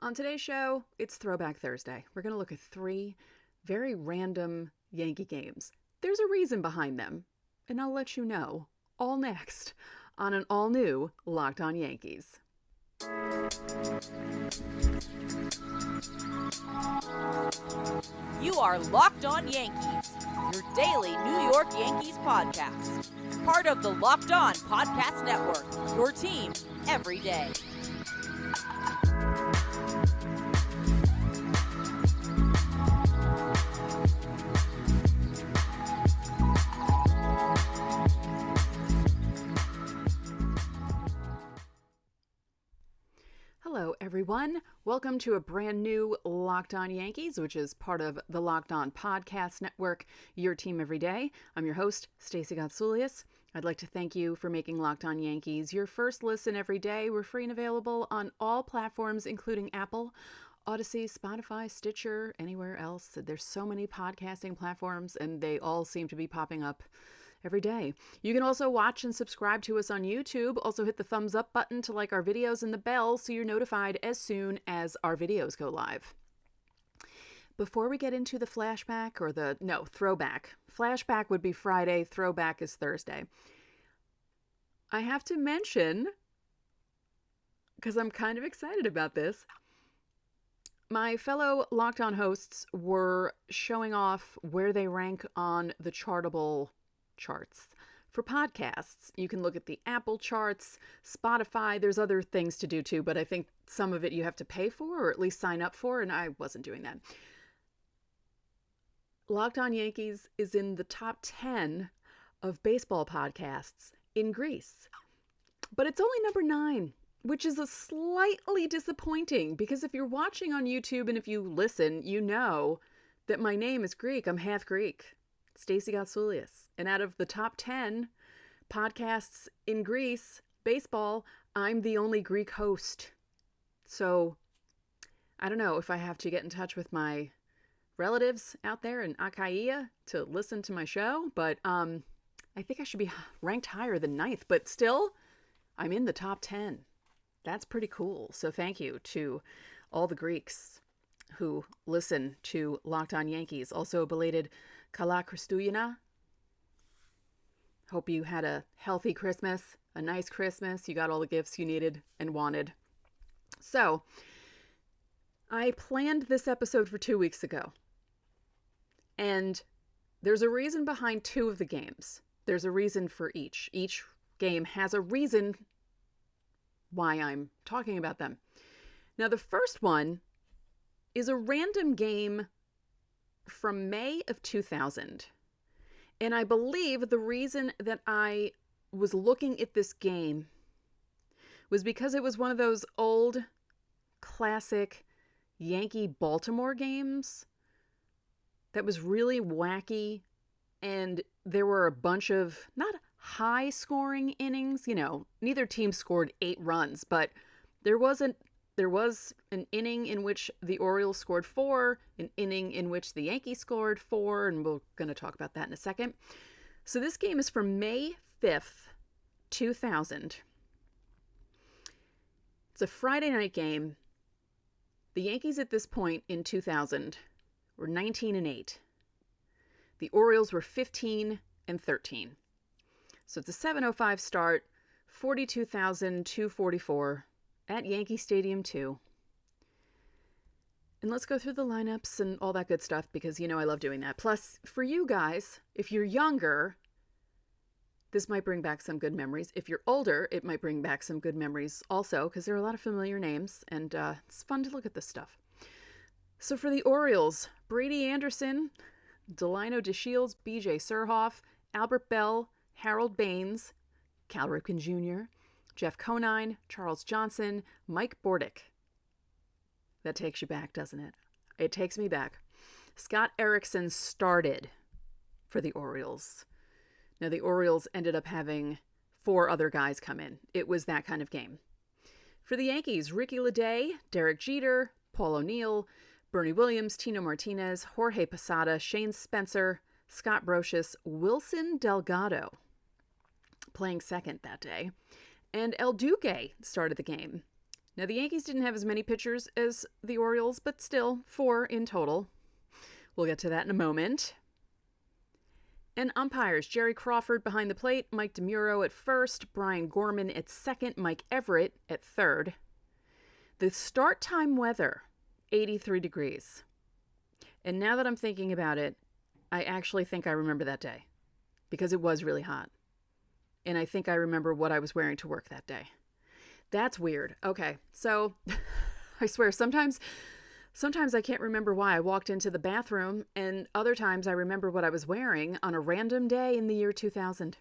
On today's show, it's Throwback Thursday. We're going to look at 3 very random Yankee games. There's a reason behind them, and I'll let you know all next on an all-new Locked On Yankees. You are Locked On Yankees, your daily New York Yankees podcast. Part of the Locked On Podcast Network, your team every day. Hello, everyone. Welcome to a brand new Locked On Yankees, which is part of the Locked On Podcast Network, your team every day. I'm your host, Stacey. I'd like to thank you for making Locked On Yankees your first listen every day. We're free and available on all platforms, including Apple, Odyssey, Spotify, Stitcher, anywhere else. There's so many podcasting platforms, and they all seem to be popping up every day. You can also watch and subscribe to us on YouTube. Also hit the thumbs up button to like our videos and the bell so you're notified as soon as our videos go live. Before we get into the throwback. Flashback would be Friday, throwback is Thursday. I have to mention, because I'm kind of excited about this, my fellow Locked On hosts were showing off where they rank on the Chartable charts. For podcasts, you can look at the Apple charts, Spotify, there's other things to do too, but I think some of it you have to pay for or at least sign up for, and I wasn't doing that. Locked On Yankees is in the top 10 of baseball podcasts in Greece, but it's only number 9, which is a slightly disappointing because if you're watching on YouTube and if you listen, you know that my name is Greek. I'm half Greek. Stacey Gatsoulias. And out of the top 10 podcasts in Greece, baseball, I'm the only Greek host. So I don't know if I have to get in touch with my relatives out there in Achaia to listen to my show, but I think I should be ranked higher than 9th, but still, I'm in the top 10. That's pretty cool. So thank you to all the Greeks who listen to Locked On Yankees. Also a belated Kala Kristuyana. Hope you had a healthy Christmas, a nice Christmas. You got all the gifts you needed and wanted. So, I planned this episode for 2 weeks ago. And there's a reason behind 2 of the games. There's a reason for each. Each game has a reason why I'm talking about them. Now, the first one is a random game from May of 2000. And I believe the reason that I was looking at this game was because it was one of those old classic Yankee Baltimore games that was really wacky. And there were a bunch of not high scoring innings. Neither team scored 8 runs, but there was an inning in which the Orioles scored 4, an inning in which the Yankees scored 4, and we're going to talk about that in a second. So this game is from May 5th, 2000. It's a Friday night game. The Yankees at this point in 2000 were 19-8. The Orioles were 15-13. So it's a 7:05 start, 42,244. At Yankee Stadium 2. And let's go through the lineups and all that good stuff because I love doing that. Plus, for you guys, if you're younger, this might bring back some good memories. If you're older, it might bring back some good memories also because there are a lot of familiar names and it's fun to look at this stuff. So for the Orioles, Brady Anderson, Delino DeShields, B.J. Surhoff, Albert Bell, Harold Baines, Cal Ripken Jr., Jeff Conine, Charles Johnson, Mike Bordick. That takes you back, doesn't it? It takes me back. Scott Erickson started for the Orioles. Now, the Orioles ended up having 4 other guys come in. It was that kind of game. For the Yankees, Ricky Leday, Derek Jeter, Paul O'Neill, Bernie Williams, Tino Martinez, Jorge Posada, Shane Spencer, Scott Brocious, Wilson Delgado, playing second that day. And El Duque started the game. Now, the Yankees didn't have as many pitchers as the Orioles, but still 4 in total. We'll get to that in a moment. And umpires, Jerry Crawford behind the plate, Mike DeMuro at first, Brian Gorman at second, Mike Everett at third. The start time weather, 83 degrees. And now that I'm thinking about it, I actually think I remember that day because it was really hot. And I think I remember what I was wearing to work that day. That's weird. Okay, so I swear sometimes I can't remember why I walked into the bathroom, and other times I remember what I was wearing on a random day in the year 2000.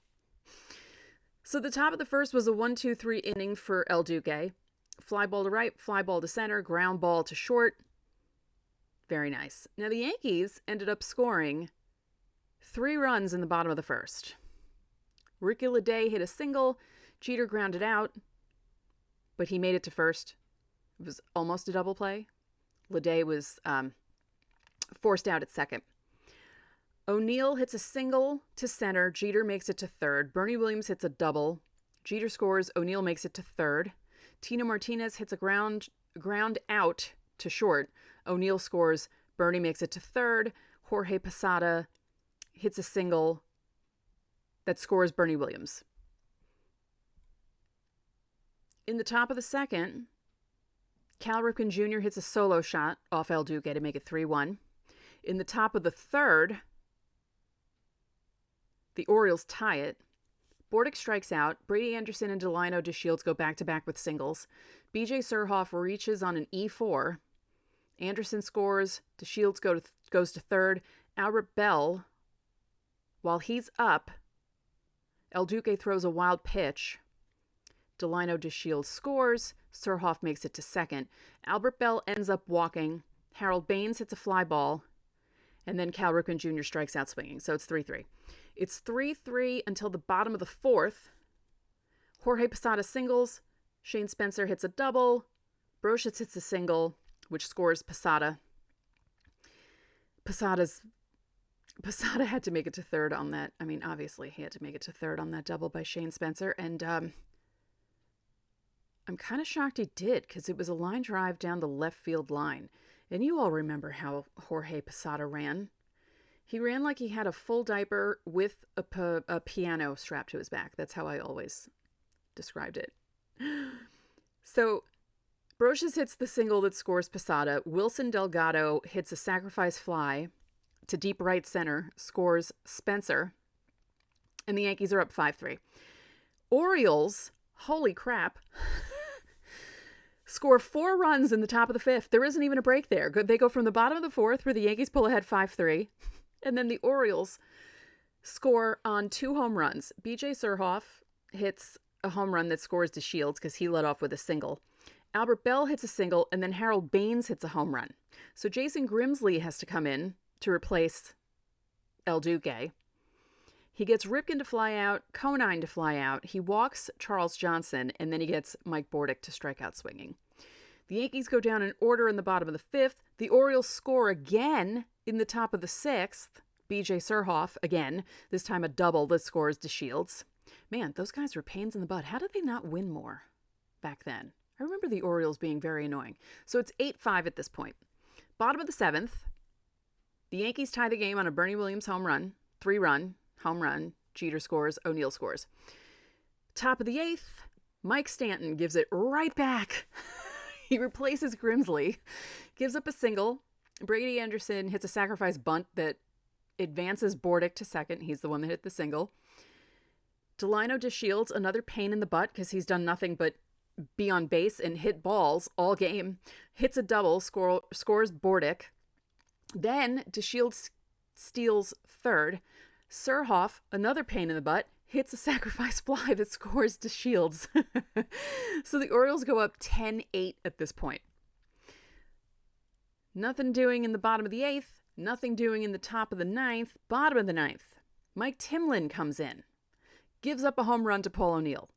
So the top of the first was a 1-2-3 inning for El Duque. Fly ball to right, fly ball to center, ground ball to short. Very nice. Now the Yankees ended up scoring 3 runs in the bottom of the first. Ricky Leday hit a single, Jeter grounded out, but he made it to first. It was almost a double play. Leday was forced out at second. O'Neill hits a single to center. Jeter makes it to third. Bernie Williams hits a double. Jeter scores. O'Neill makes it to third. Tino Martinez hits a ground out to short. O'Neill scores. Bernie makes it to third. Jorge Posada hits a single that scores Bernie Williams. In the top of the second, Cal Ripken Jr. hits a solo shot off El Duque to make it 3-1. In the top of the third, the Orioles tie it. Bordick strikes out. Brady Anderson and Delino DeShields go back-to-back with singles. B.J. Surhoff reaches on an E4. Anderson scores. DeShields goes to third. Albert Bell, while he's up, El Duque throws a wild pitch. Delino DeShields scores. Surhoff makes it to second. Albert Bell ends up walking. Harold Baines hits a fly ball. And then Cal Ripken Jr. strikes out swinging. So it's 3-3. It's 3-3 until the bottom of the fourth. Jorge Posada singles. Shane Spencer hits a double. Brochitz hits a single, which scores Posada. Posada had to make it to third on that. I mean, obviously, he had to make it to third on that double by Shane Spencer. And I'm kind of shocked he did because it was a line drive down the left field line. And you all remember how Jorge Posada ran. He ran like he had a full diaper with a piano strapped to his back. That's how I always described it. So Brochus hits the single that scores Posada. Wilson Delgado hits a sacrifice fly to deep right center, scores Spencer. And the Yankees are up 5-3. Orioles, holy crap, score 4 runs in the top of the fifth. There isn't even a break there. They go from the bottom of the fourth where the Yankees pull ahead 5-3. And then the Orioles score on 2 home runs. B.J. Surhoff hits a home run that scores DeShields because he led off with a single. Albert Bell hits a single, and then Harold Baines hits a home run. So Jason Grimsley has to come in to replace El Duque. He gets Ripken to fly out, Conine to fly out. He walks Charles Johnson, and then he gets Mike Bordick to strike out swinging. The Yankees go down in order in the bottom of the fifth. The Orioles score again in the top of the sixth. B.J. Surhoff, again, this time a double that scores DeShields. Man, those guys were pains in the butt. How did they not win more back then? I remember the Orioles being very annoying. So it's 8-5 at this point. Bottom of the seventh, the Yankees tie the game on a Bernie Williams home run, 3-run home run. Jeter scores, O'Neill scores. Top of the eighth, Mike Stanton gives it right back. He replaces Grimsley, gives up a single. Brady Anderson hits a sacrifice bunt that advances Bordick to second. He's the one that hit the single. Delino DeShields, another pain in the butt because he's done nothing but be on base and hit balls all game. Hits a double, scores Bordick. Then DeShields steals third. Surhoff, another pain in the butt, hits a sacrifice fly that scores DeShields. So the Orioles go up 10-8 at this point. Nothing doing in the bottom of the eighth. Nothing doing in the top of the ninth. Bottom of the ninth, Mike Timlin comes in. Gives up a home run to Paul O'Neill.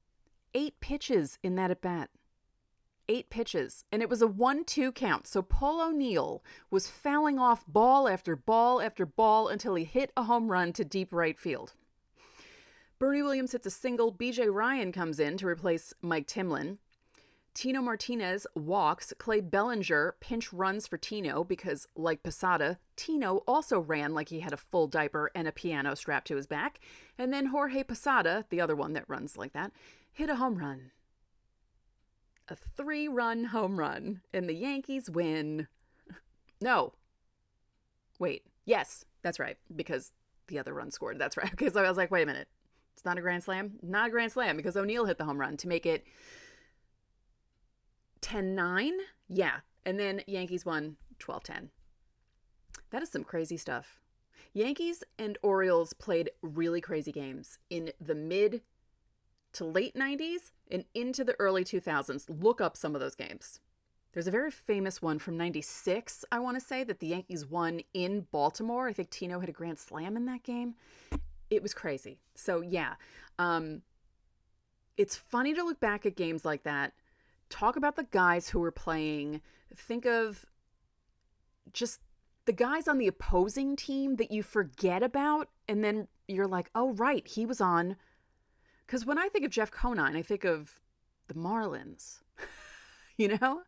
8 pitches in that at-bat. 8 pitches. And it was a 1-2 count. So Paul O'Neill was fouling off ball after ball after ball until he hit a home run to deep right field. Bernie Williams hits a single. B.J. Ryan comes in to replace Mike Timlin. Tino Martinez walks. Clay Bellinger pinch runs for Tino because, like Posada, Tino also ran like he had a full diaper and a piano strapped to his back. And then Jorge Posada, the other one that runs like that, hit a home run. A 3-run home run. And the Yankees win. No. Wait. Yes, that's right. Because the other run scored. That's right. Because I was like, wait a minute. It's not a grand slam? Not a grand slam because O'Neill hit the home run to make it 10-9? Yeah. And then Yankees won 12-10. That is some crazy stuff. Yankees and Orioles played really crazy games in the mid to late 90s and into the early 2000s. Look up some of those games. There's a very famous one from 96, I want to say, that the Yankees won in Baltimore. I think Tino hit a grand slam in that game. It was crazy. So, yeah. It's funny to look back at games like that. Talk about the guys who were playing. Think of just the guys on the opposing team that you forget about. And then you're like, oh, right, he was on. Because when I think of Jeff Conine, I think of the Marlins. You know?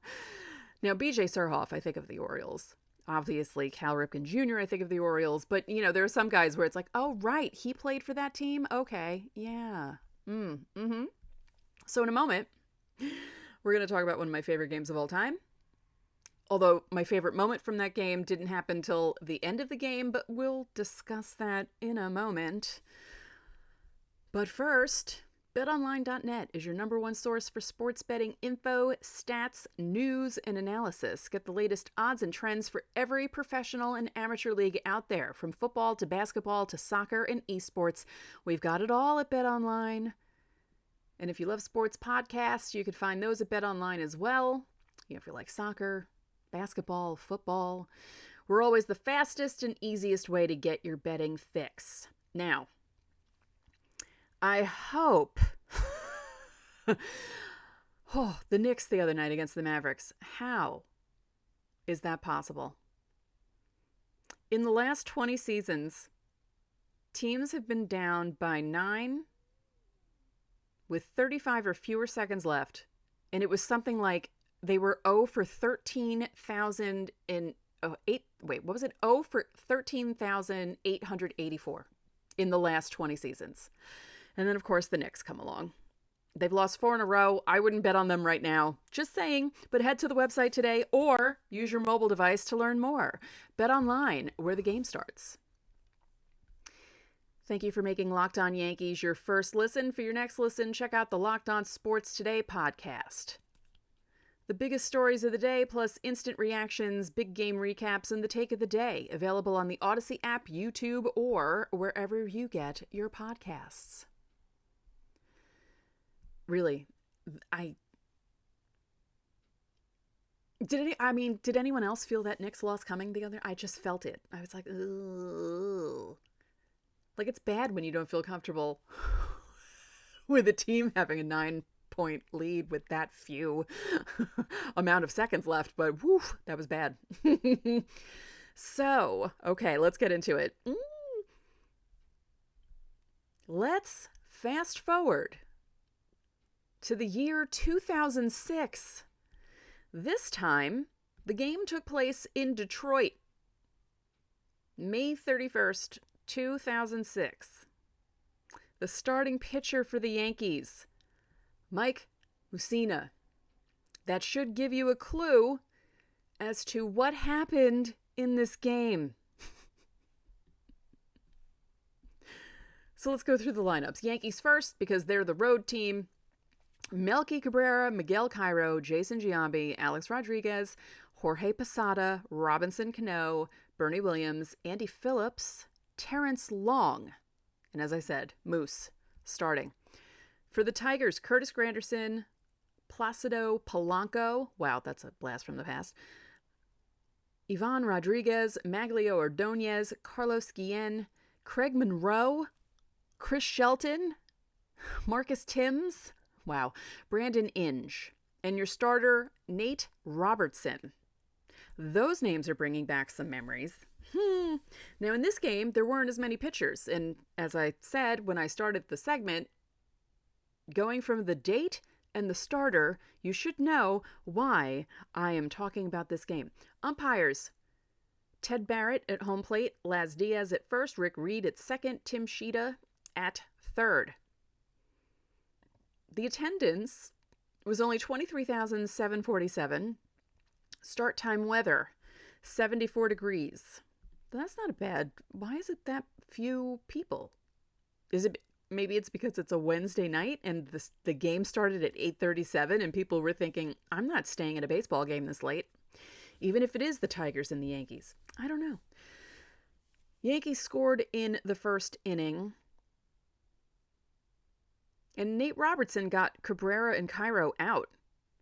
Now, B.J. Surhoff, I think of the Orioles. Obviously, Cal Ripken Jr., I think of the Orioles. But, you know, there are some guys where it's like, oh, right, he played for that team? Okay, yeah. Mm-hmm. So in a moment, we're going to talk about one of my favorite games of all time. Although my favorite moment from that game didn't happen till the end of the game, but we'll discuss that in a moment. But first, BetOnline.net is your number one source for sports betting info, stats, news, and analysis. Get the latest odds and trends for every professional and amateur league out there, from football to basketball to soccer and esports. We've got it all at BetOnline. And if you love sports podcasts, you can find those at BetOnline as well. You know, if you like soccer, basketball, football, we're always the fastest and easiest way to get your betting fix. Now, I hope the Knicks the other night against the Mavericks. How is that possible? In the last 20 seasons, teams have been down by 9 with 35 or fewer seconds left. And it was something like they were 0 for 13,000 and 8. Wait, what was it? 0 for 13,884 in the last 20 seasons. And then, of course, the Knicks come along. They've lost 4 in a row. I wouldn't bet on them right now. Just saying. But head to the website today or use your mobile device to learn more. Bet online, where the game starts. Thank you for making Locked On Yankees your first listen. For your next listen, check out the Locked On Sports Today podcast. The biggest stories of the day, plus instant reactions, big game recaps, and the take of the day. Available on the Odyssey app, YouTube, or wherever you get your podcasts. Really, did anyone else feel that Knicks loss coming the other? I just felt it. I was like, ugh. Like, it's bad when you don't feel comfortable with a team having a 9-point lead with that few amount of seconds left, but whew, that was bad. So, okay, let's get into it. Let's fast forward to the year 2006. This time, the game took place in Detroit, May 31st, 2006. The starting pitcher for the Yankees, Mike Mussina. That should give you a clue as to what happened in this game. So let's go through the lineups. Yankees first, because they're the road team. Melky Cabrera, Miguel Cairo, Jason Giambi, Alex Rodriguez, Jorge Posada, Robinson Cano, Bernie Williams, Andy Phillips, Terrence Long, and as I said, Moose starting. For the Tigers, Curtis Granderson, Placido Polanco, wow, that's a blast from the past, Ivan Rodriguez, Maglio Ordonez, Carlos Guillen, Craig Monroe, Chris Shelton, Marcus Timms, wow, Brandon Inge, and your starter, Nate Robertson. Those names are bringing back some memories. Now, in this game, there weren't as many pitchers, and as I said when I started the segment, going from the date and the starter, you should know why I am talking about this game. Umpires: Ted Barrett at home plate, Laz Diaz at first, Rick Reed at second, Tim Sheeta at third. The attendance was only 23,747. Start time weather, 74 degrees. That's not bad. Why is it that few people? Is it maybe it's because it's a Wednesday night and the game started at 8:37 and people were thinking, I'm not staying at a baseball game this late, even if it is the Tigers and the Yankees. I don't know. Yankees scored in the first inning, and Nate Robertson got Cabrera and Cairo out.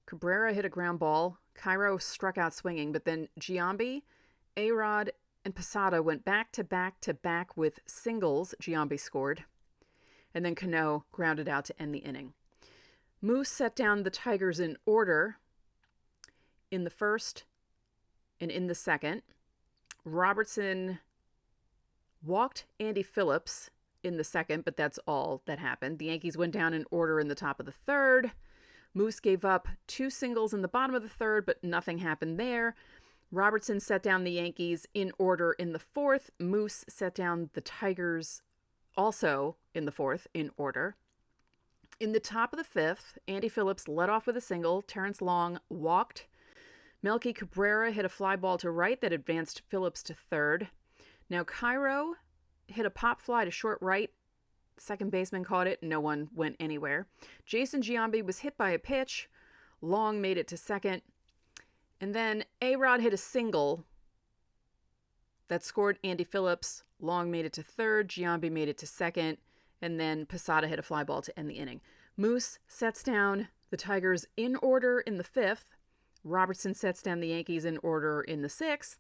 Cabrera hit a ground ball. Cairo struck out swinging, but then Giambi, A-Rod, and Posada went back to back to back with singles. Giambi scored. And then Cano grounded out to end the inning. Moose set down the Tigers in order in the first and in the second. Robertson walked Andy Phillips in the second, but that's all that happened. The Yankees went down in order in the top of the third. Moose gave up 2 singles in the bottom of the third, but nothing happened there. Robertson set down the Yankees in order in the fourth. Moose set down the Tigers also in the fourth in order. In the top of the fifth, Andy Phillips led off with a single. Terrence Long walked. Melky Cabrera hit a fly ball to right that advanced Phillips to third. Now Cairo hit a pop fly to short right. Second baseman caught it. No one went anywhere. Jason Giambi was hit by a pitch. Long made it to second. And then A-Rod hit a single that scored Andy Phillips. Long made it to third. Giambi made it to second. And then Posada hit a fly ball to end the inning. Moose sets down the Tigers in order in the fifth. Robertson sets down the Yankees in order in the sixth.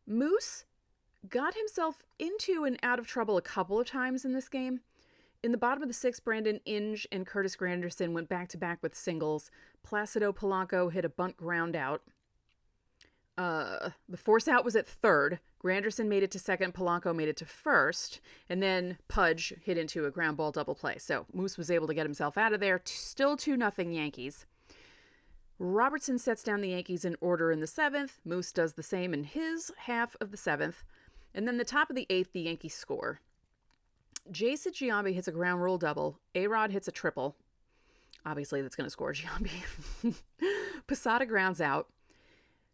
Moose got himself into and out of trouble a couple of times in this game. In the bottom of the sixth, Brandon Inge and Curtis Granderson went back-to-back with singles. Placido Polanco hit a bunt ground out. The force out was at third. Granderson made it to second. Polanco made it to first. And then Pudge hit into a ground ball double play. So Moose was able to get himself out of there. Still 2-0 Yankees. Robertson sets down the Yankees in order in the seventh. Moose does the same in his half of the seventh. And then the top of the eighth, the Yankees score. Jason Giambi hits a ground rule double. A-Rod hits a triple. Obviously, that's going to score Giambi. Posada grounds out.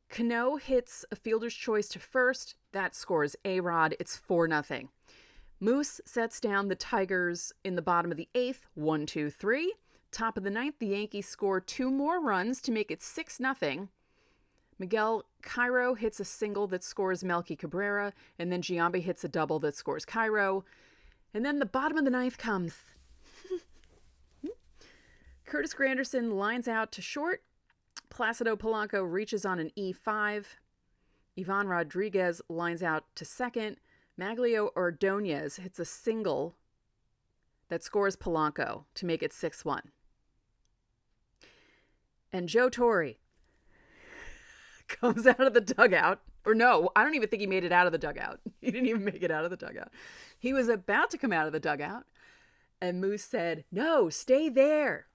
Cano hits a fielder's choice to first. That scores A-Rod. It's 4-0. Moose sets down the Tigers in the bottom of the eighth. 1-2-3. Top of the ninth, the Yankees score 2 more runs to make it 6-0. Miguel Cairo hits a single that scores Melky Cabrera, and then Giambi hits a double that scores Cairo. And then the bottom of the ninth comes. Curtis Granderson lines out to short. Placido Polanco reaches on an E5. Ivan Rodriguez lines out to second. Maglio Ordonez hits a single that scores Polanco to make it 6-1. And Joe Torre comes out of the dugout. Or no, I don't even think he made it out of the dugout. He didn't even make it out of the dugout. He was about to come out of the dugout, and Moose said, "No, stay there."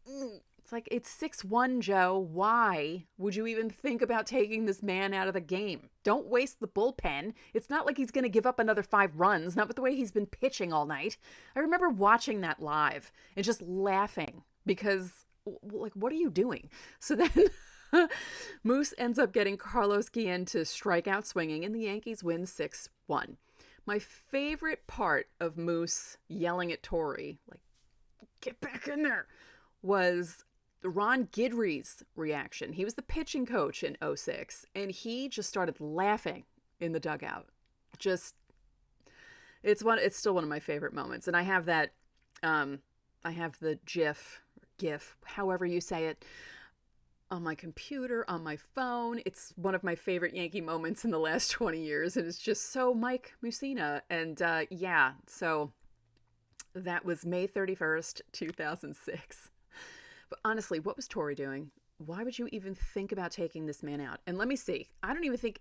It's like, it's 6-1, Joe. Why would you even think about taking this man out of the game? Don't waste the bullpen. It's not like he's going to give up another 5 runs, not with the way he's been pitching all night. I remember watching that live and just laughing because, what are you doing? So then Moose ends up getting Carlos Guillen to strike out swinging, and the Yankees win 6-1. My favorite part of Moose yelling at Torre, get back in there, was Ron Guidry's reaction. He was the pitching coach in 2006, and he just started laughing in the dugout. It's still one of my favorite moments. And I have that, I have the GIF, however you say it, on my computer, on my phone. It's one of my favorite Yankee moments in the last 20 years, and it's just so Mike Mussina. And so that was May 31st, 2006. But honestly, what was Torre doing? Why would you even think about taking this man out? And let me see. I don't even think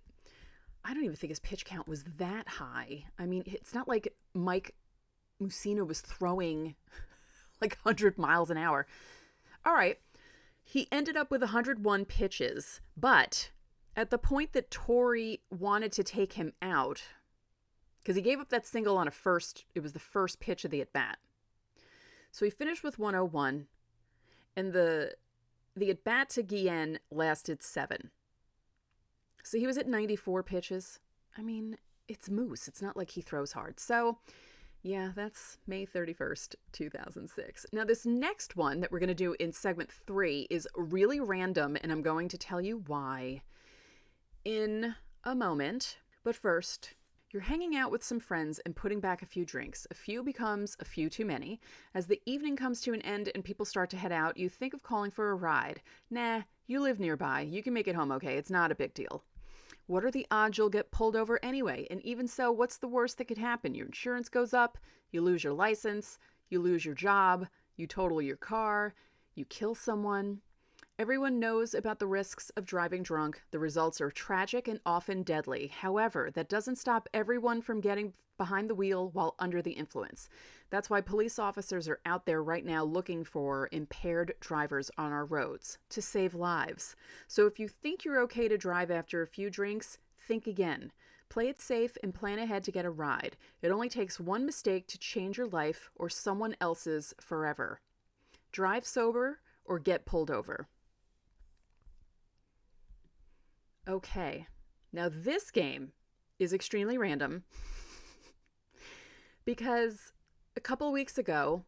his pitch count was that high. I mean, it's not like Mike Mussina was throwing like 100 miles an hour. All right. He ended up with 101 pitches, but at the point that Torrey wanted to take him out, because he gave up that single on it was the first pitch of the at-bat. So he finished with 101, and the at-bat to Guillen lasted 7. So he was at 94 pitches. I mean, it's Moose. It's not like he throws hard. So, yeah, that's May 31st, 2006. Now, this next one that we're going to do in segment 3 is really random, and I'm going to tell you why in a moment. But first, you're hanging out with some friends and putting back a few drinks. A few becomes a few too many. As the evening comes to an end and people start to head out, you think of calling for a ride. Nah, you live nearby. You can make it home okay. It's not a big deal. What are the odds you'll get pulled over anyway? And even so, what's the worst that could happen? Your insurance goes up, you lose your license, you lose your job, you total your car, you kill someone. Everyone knows about the risks of driving drunk. The results are tragic and often deadly. However, that doesn't stop everyone from getting behind the wheel while under the influence. That's why police officers are out there right now looking for impaired drivers on our roads to save lives. So if you think you're okay to drive after a few drinks, think again. Play it safe and plan ahead to get a ride. It only takes one mistake to change your life or someone else's forever. Drive sober or get pulled over. Okay, now this game is extremely random because a couple weeks ago,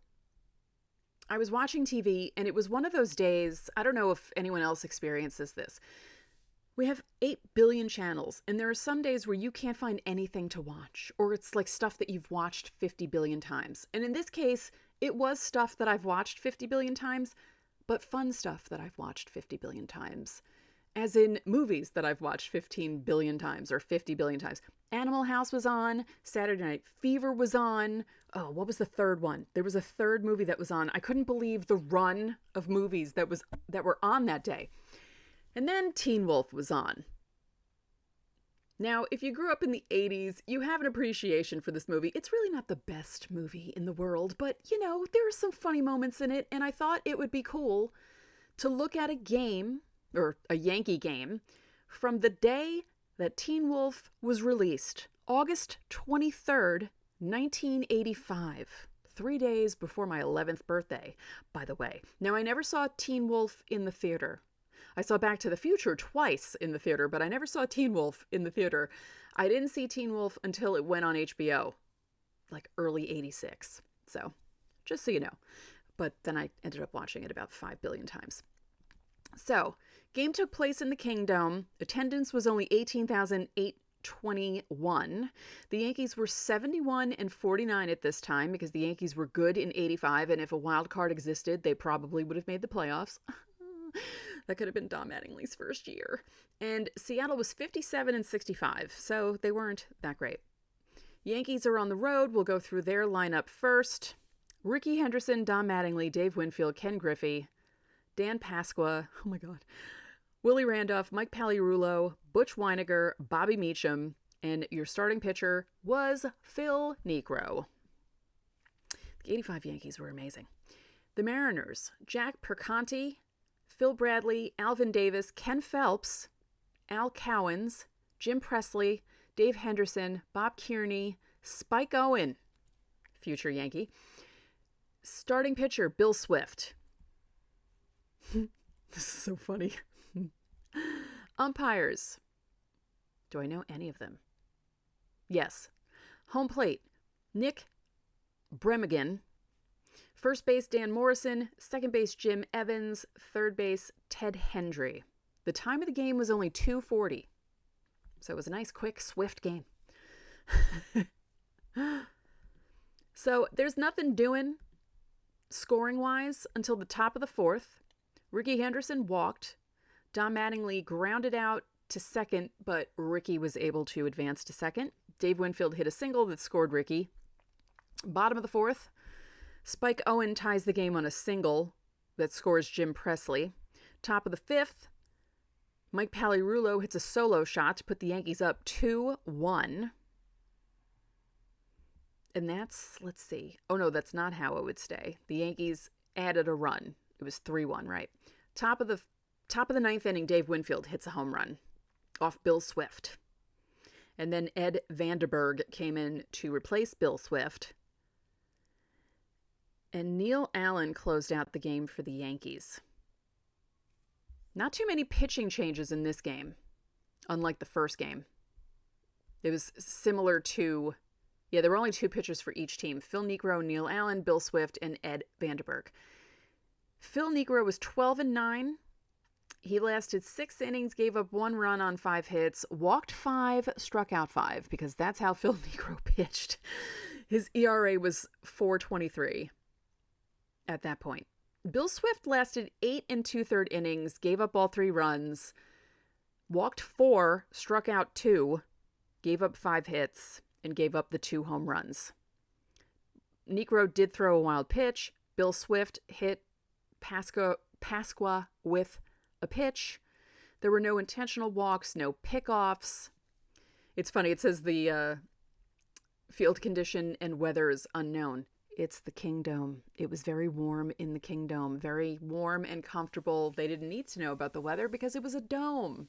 I was watching TV and it was one of those days, I don't know if anyone else experiences this. We have 8 billion channels and there are some days where you can't find anything to watch, or it's like stuff that you've watched 50 billion times. And in this case, it was stuff that I've watched 50 billion times, but fun stuff that I've watched 50 billion times. As in movies that I've watched 15 billion times or 50 billion times. Animal House was on. Saturday Night Fever was on. Oh, what was the third one? There was a third movie that was on. I couldn't believe the run of movies that were on that day. And then Teen Wolf was on. Now, if you grew up in the 80s, you have an appreciation for this movie. It's really not the best movie in the world, but, there are some funny moments in it, and I thought it would be cool to look at a game, or a Yankee game, from the day that Teen Wolf was released, August 23rd, 1985. 3 days before my 11th birthday, by the way. Now, I never saw Teen Wolf in the theater. I saw Back to the Future twice in the theater, but I never saw Teen Wolf in the theater. I didn't see Teen Wolf until it went on HBO, like early 86. So, just so you know. But then I ended up watching it about 5 billion times. So, game took place in the Kingdome. Attendance was only 18,821. The Yankees were 71-49 at this time because the Yankees were good in 85, and if a wild card existed, they probably would have made the playoffs. That could have been Don Mattingly's first year. And Seattle was 57-65, so they weren't that great. Yankees are on the road. We'll go through their lineup first. Rickey Henderson, Don Mattingly, Dave Winfield, Ken Griffey, Dan Pasqua, oh my God, Willie Randolph, Mike Pagliarulo, Butch Weiniger, Bobby Meacham, and your starting pitcher was Phil Niekro. The 85 Yankees were amazing. The Mariners, Jack Perconti, Phil Bradley, Alvin Davis, Ken Phelps, Al Cowens, Jim Presley, Dave Henderson, Bob Kearney, Spike Owen, future Yankee. Starting pitcher, Bill Swift. This is so funny. Umpires. Do I know any of them? Yes. Home plate, Nick Bremigan. First base, Dan Morrison. Second base, Jim Evans. Third base, Ted Hendry. The time of the game was only 2:40. So it was a nice, quick, swift game. So there's nothing doing scoring-wise until the top of the fourth. Rickey Henderson walked. Don Mattingly grounded out to second, but Rickey was able to advance to second. Dave Winfield hit a single that scored Rickey. Bottom of the fourth, Spike Owen ties the game on a single that scores Jim Presley. Top of the fifth, Mike Pagliarulo hits a solo shot to put the Yankees up 2-1. And that's, let's see. Oh, no, that's not how it would stay. The Yankees added a run. It was 3-1, right? Top of the ninth inning, Dave Winfield hits a home run off Bill Swift. And then Ed Vanderberg came in to replace Bill Swift. And Neil Allen closed out the game for the Yankees. Not too many pitching changes in this game, unlike the first game. It was similar to, there were only 2 pitchers for each team. Phil Niekro, Neil Allen, Bill Swift, and Ed Vanderberg. Phil Niekro was 12-9. He lasted 6 innings, gave up 1 run on 5 hits, walked 5, struck out 5, because that's how Phil Niekro pitched. His ERA was 4.23 at that point. Bill Swift lasted 8 2/3 innings, gave up all 3 runs, walked 4, struck out 2, gave up 5 hits, and gave up the 2 home runs. Niekro did throw a wild pitch. Bill Swift hit Pasqua with a pitch. There were no intentional walks, no pickoffs. It's funny, it says the field condition and weather is unknown. It's the Kingdome. It was very warm in the Kingdome, very warm and comfortable. They didn't need to know about the weather because it was a dome.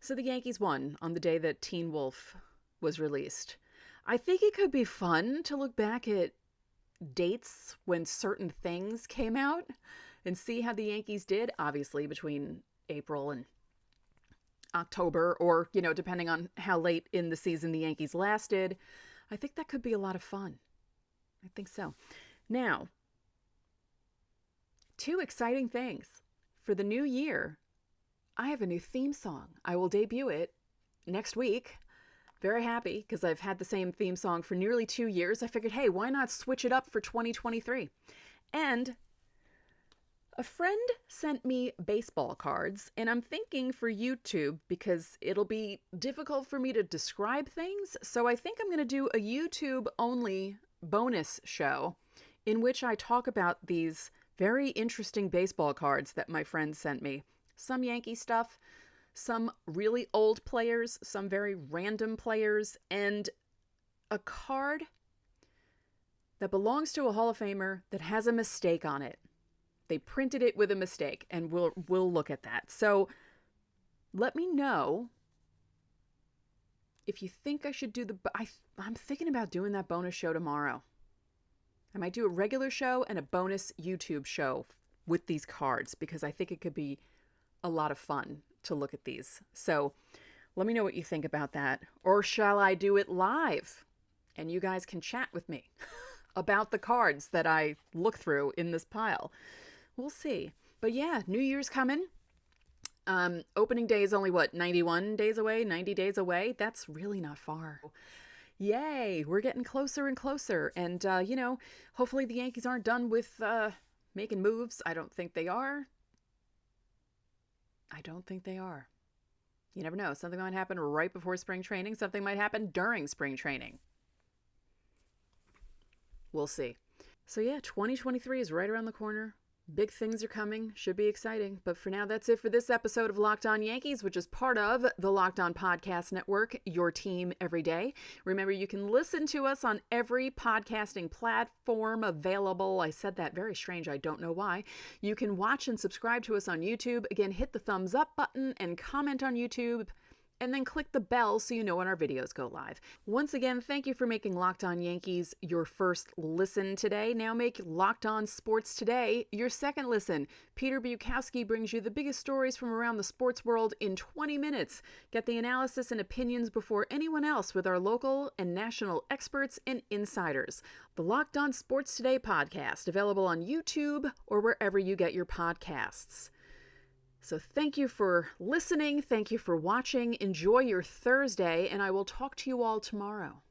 So the Yankees won on the day that Teen Wolf was released. I think it could be fun to look back at dates when certain things came out and see how the Yankees did, obviously between April and October, or, depending on how late in the season the Yankees lasted. I think that could be a lot of fun. I think so. Now, 2 exciting things. For the new year, I have a new theme song. I will debut it next week. Very happy because I've had the same theme song for nearly 2 years. I figured, hey, why not switch it up for 2023? And a friend sent me baseball cards, and I'm thinking for YouTube, because it'll be difficult for me to describe things, so I think I'm going to do a YouTube-only bonus show in which I talk about these very interesting baseball cards that my friend sent me. Some Yankee stuff, some really old players, some very random players, and a card that belongs to a Hall of Famer that has a mistake on it. They printed it with a mistake, and we'll look at that. So let me know if you think I should do I'm thinking about doing that bonus show tomorrow. I might do a regular show and a bonus YouTube show with these cards because I think it could be a lot of fun to look at these. So let me know what you think about that. Or shall I do it live? And you guys can chat with me about the cards that I look through in this pile. We'll see. But yeah, New Year's coming. Opening day is only 91 days away, 90 days away. That's really not far. Yay, we're getting closer and closer. And, hopefully the Yankees aren't done with making moves. I don't think they are. You never know. Something might happen right before spring training. Something might happen during spring training. We'll see. So yeah, 2023 is right around the corner. Big things are coming. Should be exciting. But for now, that's it for this episode of Locked On Yankees, which is part of the Locked On Podcast Network, your team every day. Remember, you can listen to us on every podcasting platform available. I said that very strange. I don't know why. You can watch and subscribe to us on YouTube. Again, hit the thumbs up button and comment on YouTube. And then click the bell so you know when our videos go live. Once again, thank you for making Locked On Yankees your first listen today. Now make Locked On Sports Today your second listen. Peter Bukowski brings you the biggest stories from around the sports world in 20 minutes. Get the analysis and opinions before anyone else with our local and national experts and insiders. The Locked On Sports Today podcast, available on YouTube or wherever you get your podcasts. So thank you for listening. Thank you for watching. Enjoy your Thursday, and I will talk to you all tomorrow.